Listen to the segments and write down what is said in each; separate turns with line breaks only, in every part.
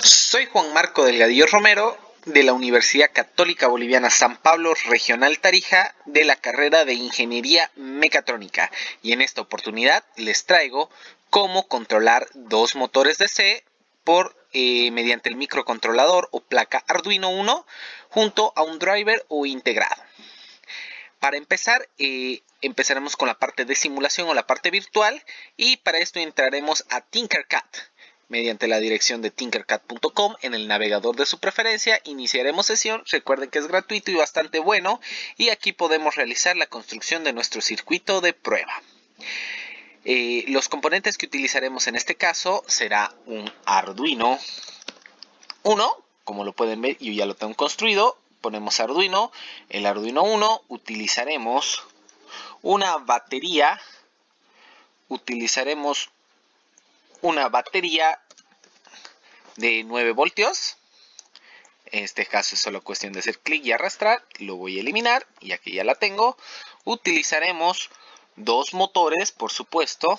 Soy Juan Marco Delgadillo Romero de la Universidad Católica Boliviana San Pablo Regional Tarija de la carrera de Ingeniería Mecatrónica y en esta oportunidad les traigo cómo controlar dos motores DC mediante el microcontrolador o placa Arduino Uno junto a un driver o integrado. Para empezar, empezaremos con la parte de simulación o la parte virtual y para esto entraremos a Tinkercad. Mediante la dirección de tinkercad.com en el navegador de su preferencia, iniciaremos sesión. Recuerden que es gratuito y bastante bueno. Y aquí podemos realizar la construcción de nuestro circuito de prueba. Los componentes que utilizaremos en este caso será un Arduino Uno. Como lo pueden ver, yo ya lo tengo construido. Ponemos Arduino. El Arduino 1 utilizaremos una batería. Una batería de 9 voltios. En este caso es solo cuestión de hacer clic y arrastrar. Lo voy a eliminar, ya que ya la tengo. Utilizaremos dos motores, por supuesto,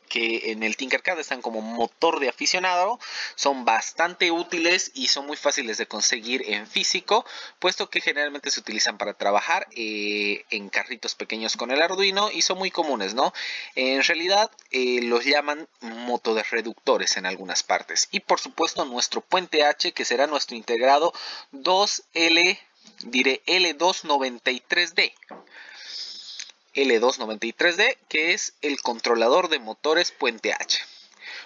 que en el Tinkercad están como motor de aficionado. Son bastante útiles y son muy fáciles de conseguir en físico, puesto que generalmente se utilizan para trabajar en carritos pequeños con el Arduino y son muy comunes, ¿no? En realidad los llaman motoreductores en algunas partes. Y por supuesto nuestro puente H, que será nuestro integrado 2L, diré L293D. L293D, que es el controlador de motores puente H.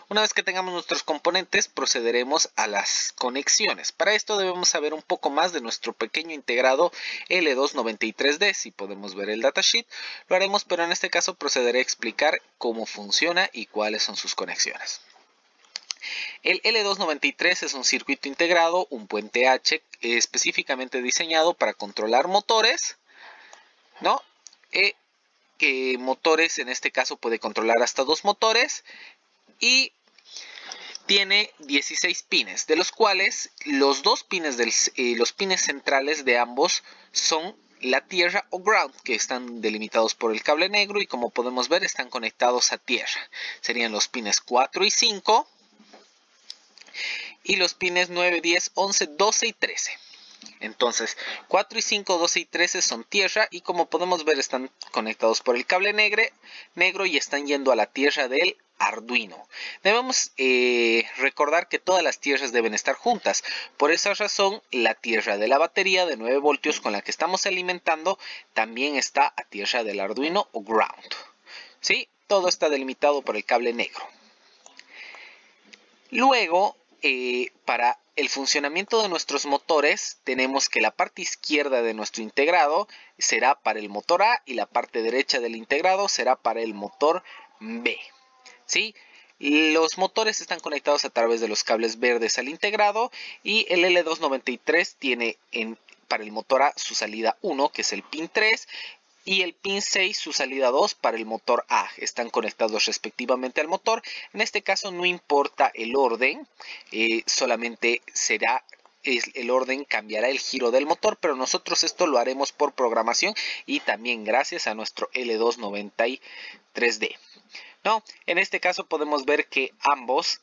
Una vez que tengamos nuestros componentes, procederemos a las conexiones. Para esto debemos saber un poco más de nuestro pequeño integrado L293D. Si podemos ver el datasheet, lo haremos, pero en este caso procederé a explicar cómo funciona y cuáles son sus conexiones. El L293 es un circuito integrado, un puente H específicamente diseñado para controlar motores, ¿no? Motores, en este caso puede controlar hasta dos motores y tiene 16 pines, de los cuales los dos pines, los pines centrales de ambos son la tierra o ground, que están delimitados por el cable negro y como podemos ver están conectados a tierra. Serían los pines 4 y 5 y los pines 9, 10, 11, 12 y 13. Entonces 4 y 5, 12 y 13 son tierra y como podemos ver están conectados por el cable negro y están yendo a la tierra del Arduino. Debemos recordar que todas las tierras deben estar juntas. Por esa razón la tierra de la batería de 9 voltios con la que estamos alimentando también está a tierra del Arduino o ground. ¿Sí? Todo está delimitado por el cable negro. Luego, para el funcionamiento de nuestros motores, tenemos que la parte izquierda de nuestro integrado será para el motor A y la parte derecha del integrado será para el motor B. ¿Sí? Los motores están conectados a través de los cables verdes al integrado y el L293 tiene para el motor A su salida 1, que es el pin 3, y el pin 6 su salida 2 para el motor A. Están conectados respectivamente al motor. En este caso no importa el orden, solamente será el orden, cambiará el giro del motor, pero nosotros esto lo haremos por programación y también gracias a nuestro L293D. ¿No? En este caso podemos ver que ambos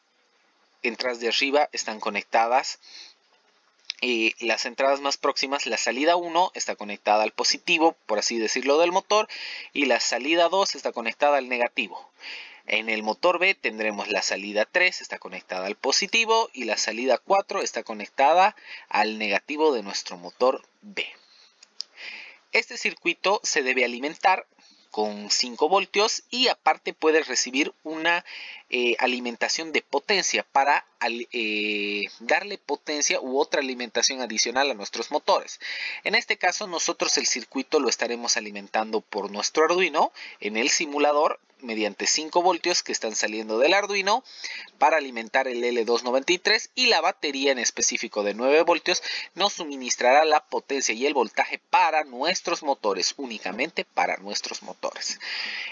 entradas de arriba están conectadas. Las entradas más próximas, la salida 1 está conectada al positivo, por así decirlo, del motor, y la salida 2 está conectada al negativo. En el motor B tendremos la salida 3 está conectada al positivo y la salida 4 está conectada al negativo de nuestro motor B. Este circuito se debe alimentar con 5 voltios y aparte puede recibir una alimentación de potencia para darle potencia u otra alimentación adicional a nuestros motores. En este caso nosotros el circuito lo estaremos alimentando por nuestro Arduino en el simulador mediante 5 voltios que están saliendo del Arduino para alimentar el L293 y la batería en específico de 9 voltios nos suministrará la potencia y el voltaje para nuestros motores, únicamente para nuestros motores.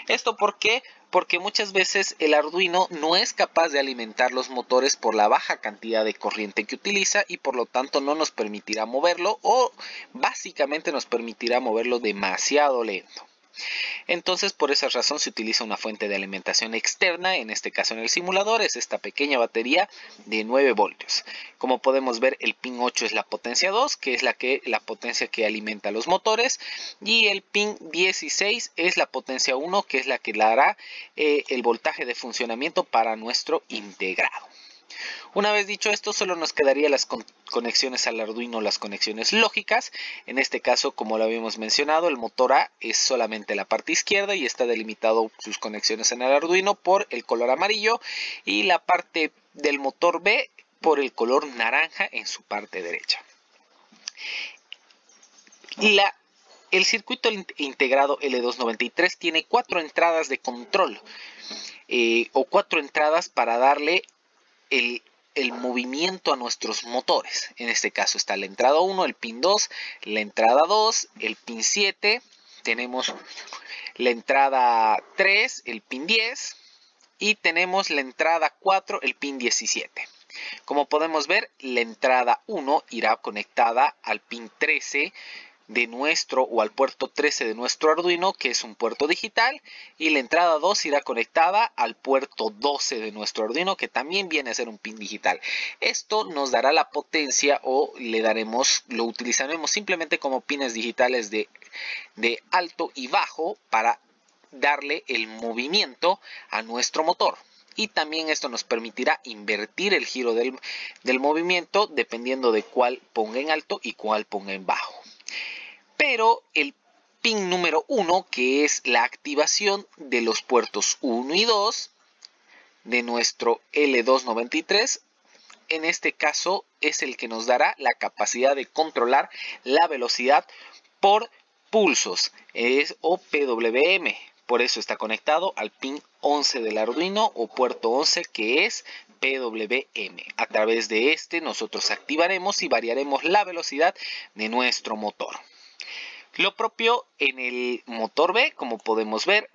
¿Esto por qué? Porque muchas veces el Arduino no es capaz de alimentar los motores por la baja cantidad de corriente que utiliza y por lo tanto no nos permitirá moverlo o básicamente nos permitirá moverlo demasiado lento. Entonces, por esa razón se utiliza una fuente de alimentación externa, en este caso en el simulador es esta pequeña batería de 9 voltios. Como podemos ver, el pin 8 es la potencia 2, que es la potencia que alimenta los motores, y el pin 16 es la potencia 1, que es la que le dará el voltaje de funcionamiento para nuestro integrado. Una vez dicho esto, solo nos quedarían las conexiones al Arduino, las conexiones lógicas. En este caso, como lo habíamos mencionado, el motor A es solamente la parte izquierda y está delimitado sus conexiones en el Arduino por el color amarillo, y la parte del motor B por el color naranja en su parte derecha. El circuito integrado L293 tiene 4 entradas de control o 4 entradas para darle el movimiento a nuestros motores. En este caso está la entrada 1, el pin 2, la entrada 2, el pin 7, tenemos la entrada 3, el pin 10 y tenemos la entrada 4, el pin 17. Como podemos ver, la entrada 1 irá conectada al pin 13 de nuestro o al puerto 13 de nuestro Arduino, que es un puerto digital, y la entrada 2 irá conectada al puerto 12 de nuestro Arduino, que también viene a ser un pin digital. Esto nos dará la potencia o lo utilizaremos simplemente como pines digitales de alto y bajo para darle el movimiento a nuestro motor. Y también esto nos permitirá invertir el giro del movimiento dependiendo de cuál ponga en alto y cuál ponga en bajo. Pero el pin número 1, que es la activación de los puertos 1 y 2 de nuestro L293, en este caso es el que nos dará la capacidad de controlar la velocidad por pulsos, o PWM. Por eso está conectado al pin 11 del Arduino o puerto 11, que es PWM. A través de este nosotros activaremos y variaremos la velocidad de nuestro motor. Lo propio en el motor B, como podemos ver,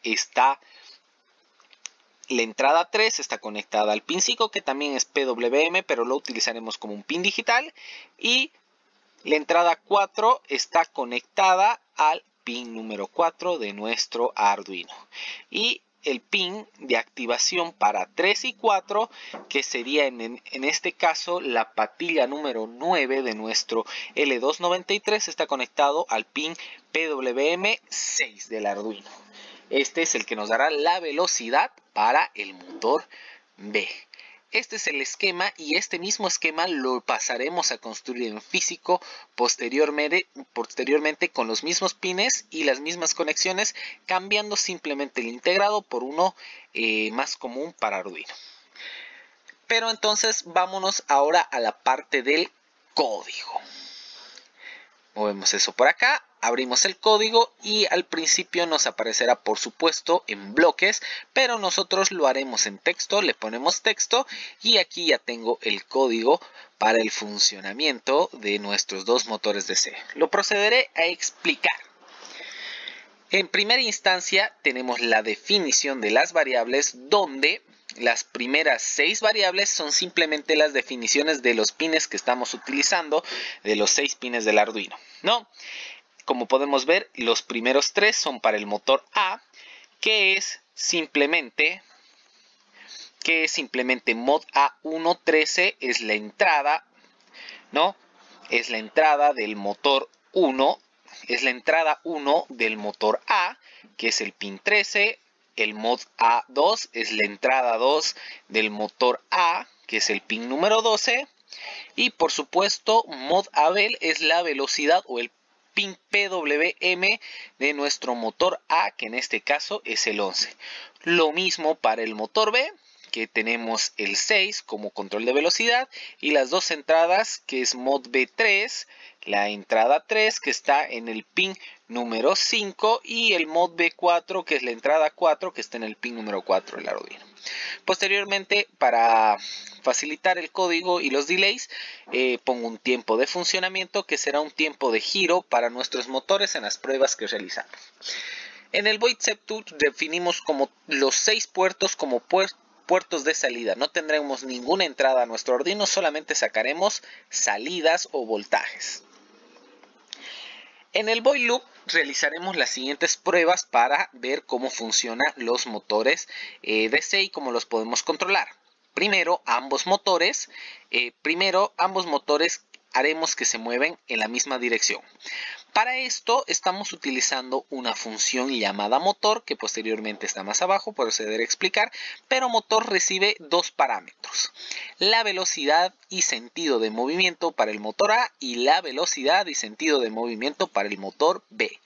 está la entrada 3, está conectada al pin 5, que también es PWM, pero lo utilizaremos como un pin digital. Y la entrada 4 está conectada al pin número 4 de nuestro Arduino. Y el pin de activación para 3 y 4, que sería en este caso la patilla número 9 de nuestro L293, está conectado al pin PWM6 del Arduino. Este es el que nos dará la velocidad para el motor B. Este es el esquema, y este mismo esquema lo pasaremos a construir en físico posteriormente con los mismos pines y las mismas conexiones, cambiando simplemente el integrado por uno más común para Arduino. Pero entonces vámonos ahora a la parte del código. Movemos eso por acá, abrimos el código y al principio nos aparecerá por supuesto en bloques, pero nosotros lo haremos en texto, le ponemos texto y aquí ya tengo el código para el funcionamiento de nuestros dos motores DC. Lo procederé a explicar. En primera instancia tenemos la definición de las variables, donde las primeras 6 variables son simplemente las definiciones de los pines que estamos utilizando, de los 6 pines del Arduino, ¿no? Como podemos ver, los primeros 3 son para el motor A, que es simplemente mod A113, es la entrada, ¿no? Es la entrada del motor 1, es la entrada 1 del motor A, que es el pin 13. El mod A2 es la entrada 2 del motor A, que es el pin número 12. Y por supuesto, mod ABEL es la velocidad o el pin PWM de nuestro motor A, que en este caso es el 11. Lo mismo para el motor B, que tenemos el 6 como control de velocidad, y las dos entradas, que es mod B3, la entrada 3 que está en el pin número 5, y el mod B4, que es la entrada 4 que está en el pin número 4 del Arduino. Posteriormente, para facilitar el código y los delays, pongo un tiempo de funcionamiento, que será un tiempo de giro para nuestros motores en las pruebas que realizamos. En el void set2 definimos como los 6 puertos como puertos de salida. No tendremos ninguna entrada a nuestro Arduino, solamente sacaremos salidas o voltajes. En el Boyle Loop realizaremos las siguientes pruebas para ver cómo funcionan los motores DC y cómo los podemos controlar. Primero, ambos motores haremos que se mueven en la misma dirección. Para esto estamos utilizando una función llamada motor, que posteriormente está más abajo, procederé a explicar, pero motor recibe dos parámetros: la velocidad y sentido de movimiento para el motor A y la velocidad y sentido de movimiento para el motor B.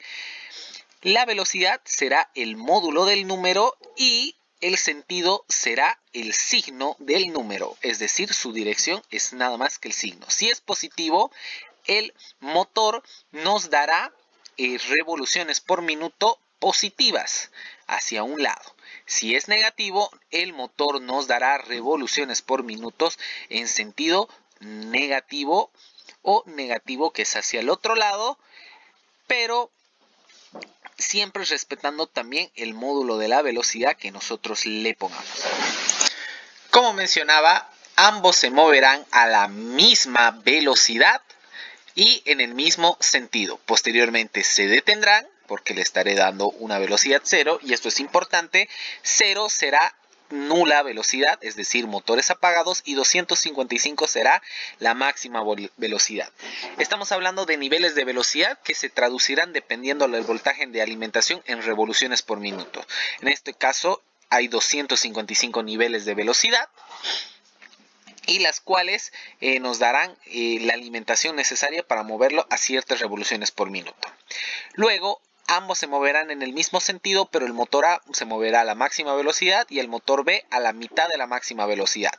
La velocidad será el módulo del número y el sentido será el signo del número, es decir, su dirección es nada más que el signo. Si es positivo, el motor nos dará revoluciones por minuto positivas hacia un lado. Si es negativo, el motor nos dará revoluciones por minutos en sentido negativo o negativo, que es hacia el otro lado, pero siempre respetando también el módulo de la velocidad que nosotros le pongamos. Como mencionaba, ambos se moverán a la misma velocidad y en el mismo sentido. Posteriormente se detendrán porque le estaré dando una velocidad 0, y esto es importante. 0 será nula velocidad, es decir, motores apagados, y 255 será la máxima velocidad. Estamos hablando de niveles de velocidad que se traducirán dependiendo del voltaje de alimentación en revoluciones por minuto. En este caso hay 255 niveles de velocidad, y las cuales nos darán la alimentación necesaria para moverlo a ciertas revoluciones por minuto. Luego, ambos se moverán en el mismo sentido, pero el motor A se moverá a la máxima velocidad y el motor B a la mitad de la máxima velocidad.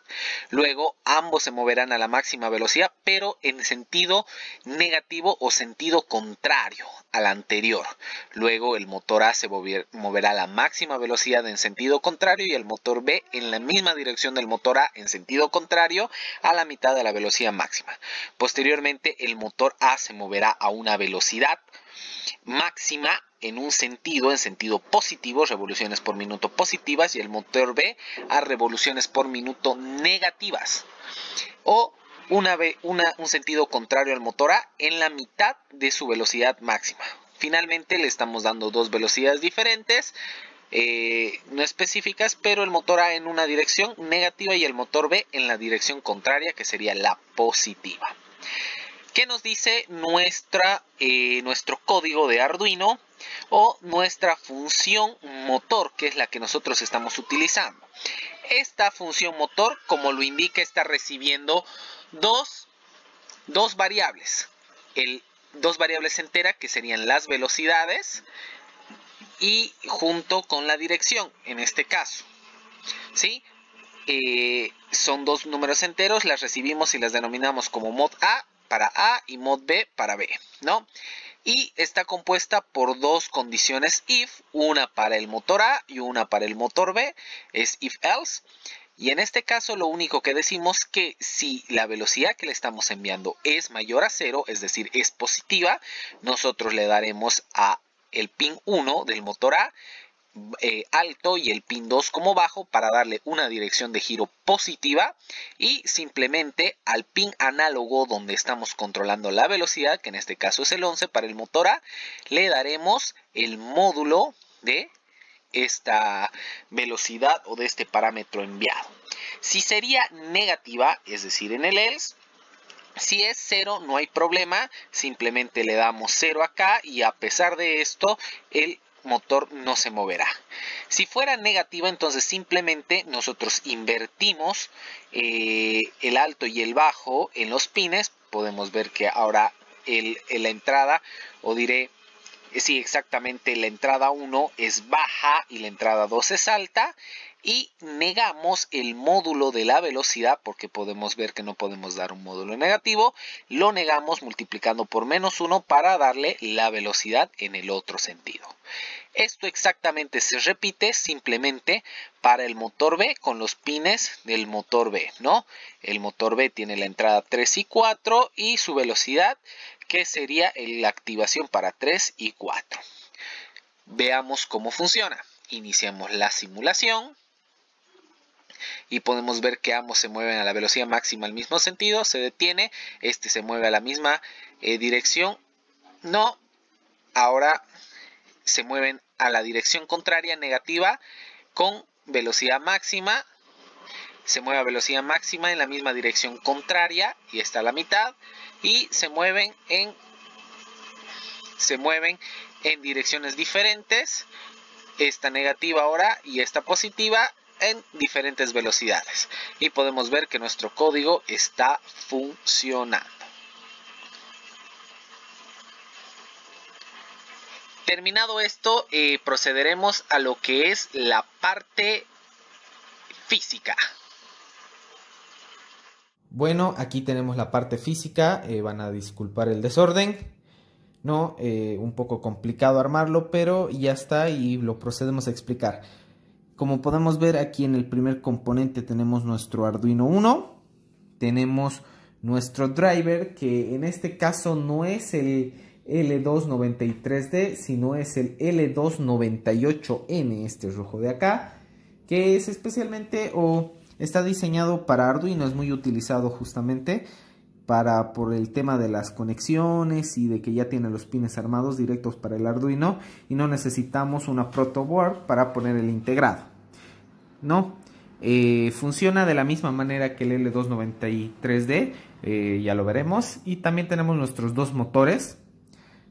Luego, ambos se moverán a la máxima velocidad, pero en sentido negativo o sentido contrario al anterior. Luego, el motor A se moverá a la máxima velocidad en sentido contrario y el motor B en la misma dirección del motor A en sentido contrario a la mitad de la velocidad máxima. Posteriormente, el motor A se moverá a una velocidad máxima en sentido positivo, revoluciones por minuto positivas, y el motor B a revoluciones por minuto negativas, o un sentido contrario al motor A en la mitad de su velocidad máxima. Finalmente le estamos dando dos velocidades diferentes, no específicas, pero el motor A en una dirección negativa y el motor B en la dirección contraria, que sería la positiva. ¿Qué nos dice nuestro código de Arduino o nuestra función motor, que es la que nosotros estamos utilizando? Esta función motor, como lo indica, está recibiendo dos variables. Dos variables enteras, que serían las velocidades, y junto con la dirección, en este caso, ¿sí? Son dos números enteros, las recibimos y las denominamos como mod A para A y mod B para B, ¿no? Y está compuesta por dos condiciones if, una para el motor A y una para el motor B, es if else. Y en este caso lo único que decimos que si la velocidad que le estamos enviando es mayor a 0, es decir, es positiva, nosotros le daremos a el pin 1 del motor A alto y el pin 2 como bajo para darle una dirección de giro positiva, y simplemente al pin análogo donde estamos controlando la velocidad, que en este caso es el 11 para el motor A, le daremos el módulo de esta velocidad o de este parámetro enviado. Si sería negativa, es decir, en el else, si es 0 no hay problema, simplemente le damos 0 acá y a pesar de esto el motor no se moverá. Si fuera negativa, entonces simplemente nosotros invertimos el alto y el bajo en los pines. Podemos ver que ahora la entrada, o diré, sí, exactamente, la entrada 1 es baja y la entrada 2 es alta, y negamos el módulo de la velocidad porque podemos ver que no podemos dar un módulo negativo. Lo negamos multiplicando por -1 para darle la velocidad en el otro sentido. Esto exactamente se repite simplemente para el motor B con los pines del motor B, ¿no? El motor B tiene la entrada 3 y 4 y su velocidad, que sería la activación para 3 y 4. Veamos cómo funciona. Iniciamos la simulación y podemos ver que ambos se mueven a la velocidad máxima al mismo sentido. Se detiene, este se mueve a la misma dirección, no, ahora se mueven a la dirección contraria, negativa, con velocidad máxima. Se mueve a velocidad máxima en la misma dirección contraria, y está a la mitad, y se mueven en direcciones diferentes, esta negativa ahora y esta positiva, en diferentes velocidades, y podemos ver que nuestro código está funcionando. Terminado esto, procederemos a lo que es la parte física.
Bueno, aquí tenemos la parte física, van a disculpar el desorden, ¿no? Un poco complicado armarlo, pero ya está y lo procedemos a explicar. Como podemos ver, aquí en el primer componente tenemos nuestro Arduino Uno, tenemos nuestro driver, que en este caso no es el L293D, sino es el L298N, este rojo de acá, que es especialmente está diseñado para Arduino, es muy utilizado justamente por el tema de las conexiones y de que ya tiene los pines armados directos para el Arduino y no necesitamos una protoboard para poner el integrado, ¿no? Funciona de la misma manera que el L293D, ya lo veremos. Y también tenemos nuestros dos motores,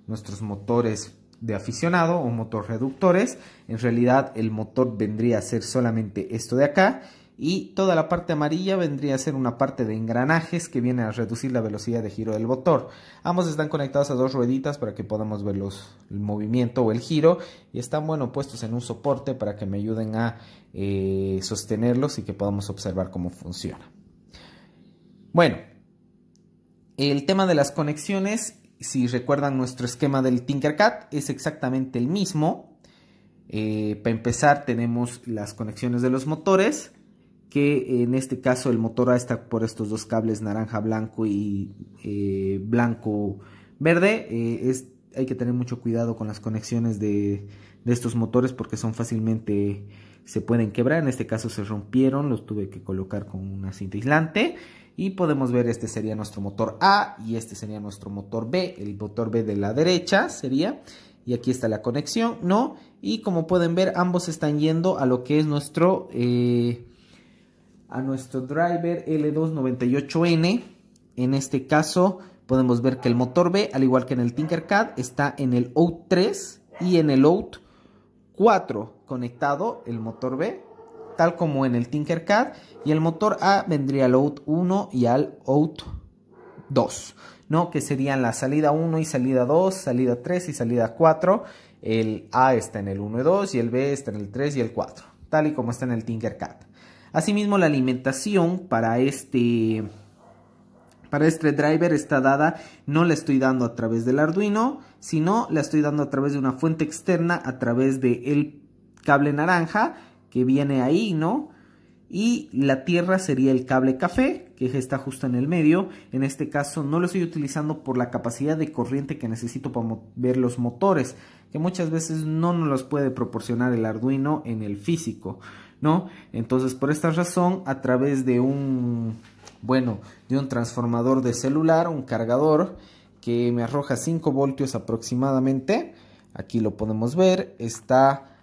nuestros motores de aficionado o motor reductores. En realidad el motor vendría a ser solamente esto de acá, y toda la parte amarilla vendría a ser una parte de engranajes que viene a reducir la velocidad de giro del motor. Ambos están conectados a dos rueditas para que podamos ver el movimiento o el giro, y están puestos en un soporte para que me ayuden a sostenerlos y que podamos observar cómo funciona. Bueno, el tema de las conexiones, si recuerdan nuestro esquema del Tinkercad, es exactamente el mismo. Para empezar tenemos las conexiones de los motores, que en este caso el motor A está por estos dos cables naranja blanco y blanco verde. Hay que tener mucho cuidado con las conexiones de estos motores porque fácilmente se pueden quebrar. En este caso se rompieron, los tuve que colocar con una cinta aislante. Y podemos ver, este sería nuestro motor A y este sería nuestro motor B. El motor B de la derecha sería, y aquí está la conexión, ¿no? Y como pueden ver, ambos están yendo a lo que es nuestro driver L298N. En este caso podemos ver que el motor B, al igual que en el Tinkercad, está en el out 3 y en el out 4 conectado el motor B, tal como en el Tinkercad, y el motor A vendría al out 1 y al out 2, ¿no? Que serían la salida 1 y salida 2, salida 3 y salida 4. El A está en el 1 y 2 y el B está en el 3 y el 4, tal y como está en el Tinkercad. Asimismo, la alimentación para este driver está dada, no la estoy dando a través del Arduino, sino la estoy dando a través de una fuente externa, a través del cable naranja que viene ahí, ¿no? Y la tierra sería el cable café, que está justo en el medio. En este caso no lo estoy utilizando por la capacidad de corriente que necesito para mover los motores, que muchas veces no nos los puede proporcionar el Arduino en el físico, ¿no? Entonces, por esta razón, a través de un transformador de celular, un cargador que me arroja 5 voltios aproximadamente, aquí lo podemos ver, está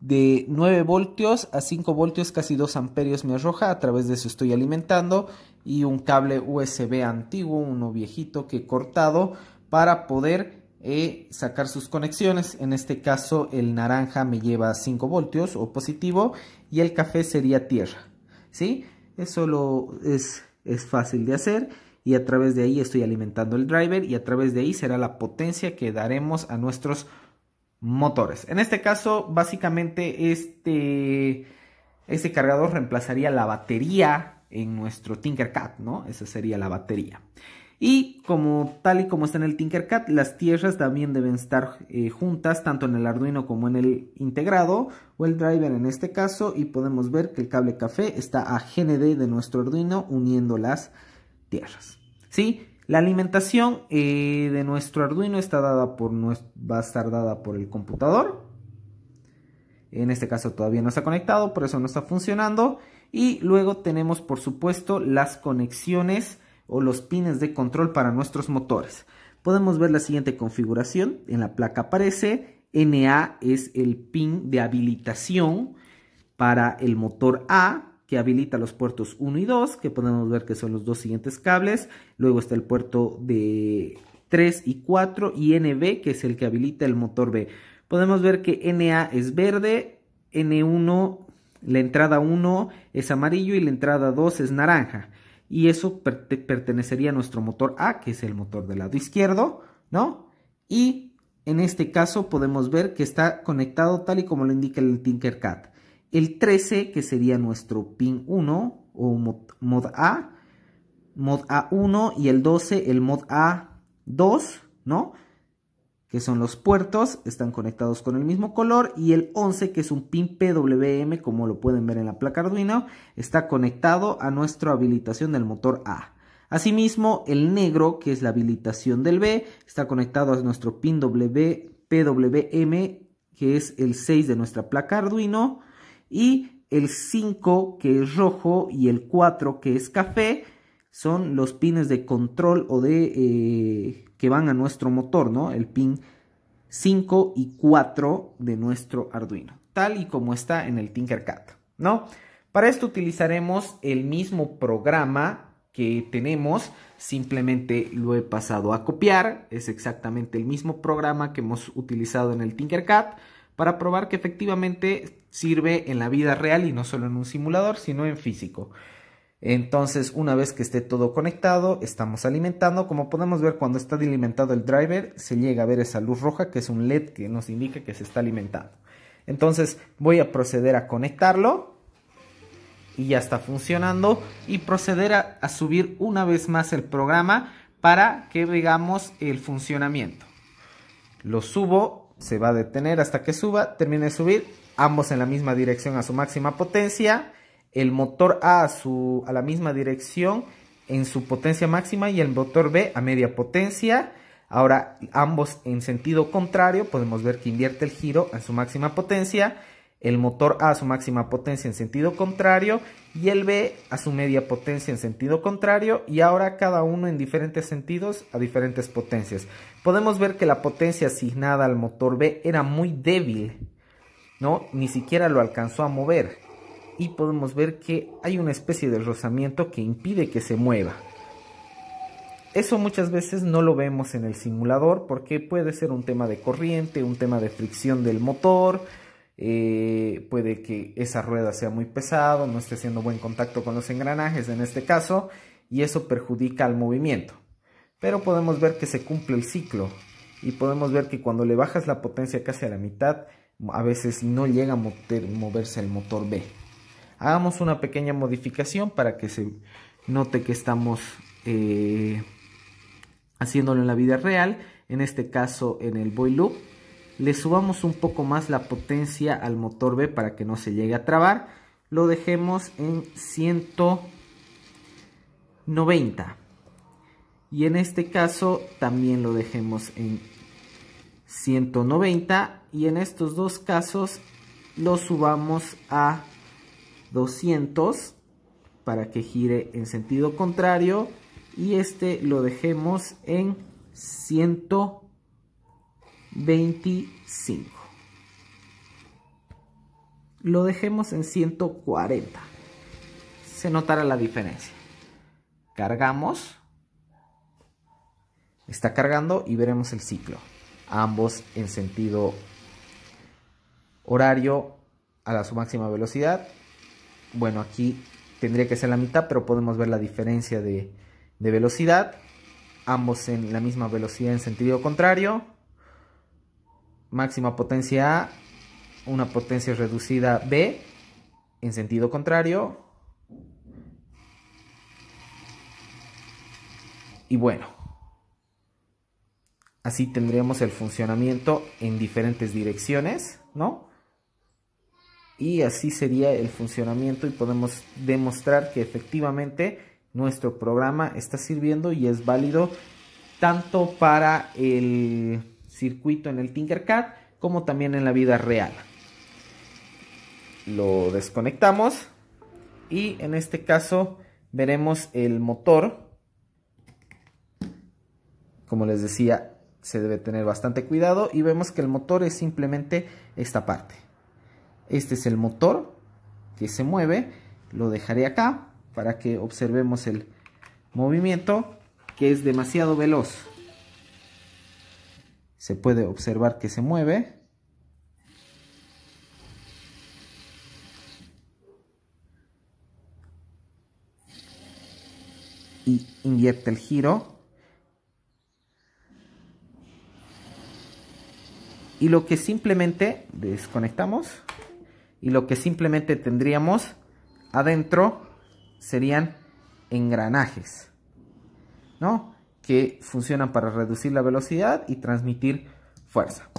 de 9 voltios a 5 voltios, casi 2 amperios me arroja. A través de eso estoy alimentando, y un cable USB antiguo, uno viejito que he cortado para poder sacar sus conexiones. En este caso el naranja me lleva 5 voltios o positivo y el café sería tierra, ¿sí? Eso es fácil de hacer, y a través de ahí estoy alimentando el driver, y a través de ahí será la potencia que daremos a nuestros motores. En este caso, básicamente este cargador reemplazaría la batería en nuestro Tinkercad, ¿no? Esa sería la batería. Y tal y como está en el Tinkercad, las tierras también deben estar juntas, tanto en el Arduino como en el integrado, o el driver en este caso, y podemos ver que el cable café está a GND de nuestro Arduino uniendo las tierras, ¿sí? La alimentación de nuestro Arduino va a estar dada por el computador. En este caso todavía no está conectado, por eso no está funcionando. Y luego tenemos, por supuesto, las conexiones o los pines de control para nuestros motores. podemos ver la siguiente configuración. En la placa aparece NA es el pin de habilitación para el motor A, que habilita los puertos 1 y 2, que podemos ver que son los dos siguientes cables. Luego está el puerto de 3 y 4 y NB, que es el que habilita el motor B. Podemos ver que NA es verde, N1, la entrada 1 es amarillo y la entrada 2 es naranja. Y eso pertenecería a nuestro motor A, que es el motor del lado izquierdo, ¿no? Y en este caso podemos ver que está conectado tal y como lo indica el Tinkercad. El 13, que sería nuestro pin 1 o mod A1, y el 12, el mod A2, ¿no? Que son los puertos, están conectados con el mismo color, y el 11, que es un pin PWM, como lo pueden ver en la placa Arduino, está conectado a nuestra habilitación del motor A. Asimismo, el negro, que es la habilitación del B, está conectado a nuestro pin PWM, que es el 6 de nuestra placa Arduino, y el 5, que es rojo, y el 4, que es café, son los pines de control o de que van a nuestro motor, ¿no? El pin 5 y 4 de nuestro Arduino, tal y como está en el Tinkercad, ¿no? Para esto utilizaremos el mismo programa que tenemos, simplemente lo he pasado a copiar. Es exactamente el mismo programa que hemos utilizado en el Tinkercad, para probar que efectivamente sirve en la vida real y no solo en un simulador, sino en físico. Entonces, una vez que esté todo conectado, estamos alimentando. Como podemos ver, cuando está alimentado el driver, se llega a ver esa luz roja, que es un LED que nos indica que se está alimentando. Entonces, voy a proceder a conectarlo. Y ya está funcionando. Y proceder a subir una vez más el programa para que veamos el funcionamiento. Lo subo. Se va a detener hasta que suba, termine de subir, ambos en la misma dirección a su máxima potencia, el motor A a la misma dirección en su potencia máxima y el motor B a media potencia. Ahora ambos en sentido contrario, podemos ver que invierte el giro a su máxima potencia, el motor A su máxima potencia en sentido contrario y el B a su media potencia en sentido contrario, y ahora cada uno en diferentes sentidos a diferentes potencias. Podemos ver que la potencia asignada al motor B era muy débil, ¿no? Ni siquiera lo alcanzó a mover, y podemos ver que hay una especie de rozamiento que impide que se mueva. Eso muchas veces no lo vemos en el simulador porque puede ser un tema de corriente, un tema de fricción del motor. Puede que esa rueda sea muy pesado, no esté haciendo buen contacto con los engranajes en este caso, y eso perjudica al movimiento. Pero podemos ver que se cumple el ciclo, y podemos ver que cuando le bajas la potencia casi a la mitad, a veces no llega a moverse el motor B. Hagamos una pequeña modificación para que se note que estamos haciéndolo en la vida real, en este caso en el void loop. Le subamos un poco más la potencia al motor B para que no se llegue a trabar. Lo dejemos en 190. Y en este caso también lo dejemos en 190. Y en estos dos casos lo subamos a 200 para que gire en sentido contrario. Y este lo dejemos en 125. Lo dejemos en 140. Se notará la diferencia. Cargamos. Está cargando y veremos el ciclo. Ambos en sentido horario a su máxima velocidad. Bueno, aquí tendría que ser la mitad, pero podemos ver la diferencia de velocidad. Ambos en la misma velocidad en sentido contrario. Máxima potencia A, una potencia reducida B en sentido contrario. Y bueno, así tendríamos el funcionamiento en diferentes direcciones, ¿no? Y así sería el funcionamiento, y podemos demostrar que efectivamente nuestro programa está sirviendo y es válido tanto para el circuito en el Tinkercad como también en la vida real. Lo desconectamos y en este caso veremos el motor Como les decía, se debe tener bastante cuidado y vemos que el motor es simplemente esta parte. Este es el motor que se mueve, lo dejaré acá para que observemos el movimiento, que es demasiado veloz. Se puede observar que se mueve. Y invierte el giro. Y lo que simplemente desconectamos. Y lo que simplemente tendríamos adentro serían engranajes, ¿no? Que funcionan para reducir la velocidad y transmitir fuerza.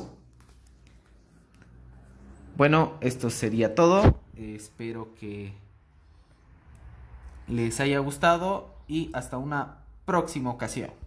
Bueno, esto sería todo. Espero que les haya gustado y hasta una próxima ocasión.